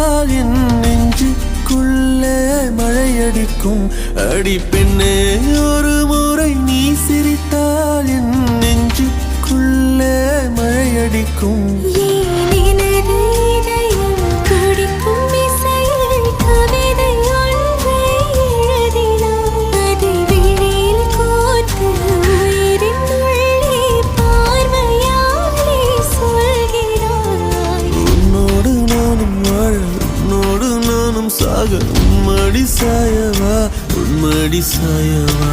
சிரித்தால் என் நெஞ்சுக்குள்ளே மழையடிக்கும். அடி பெண்ணே, ஒரு முறை நீ சிரித்தால் என் நெஞ்சுக்குள்ளே மழையடிக்கும். சாக உன்மடி சாயவா, உன்மடி சாயவா.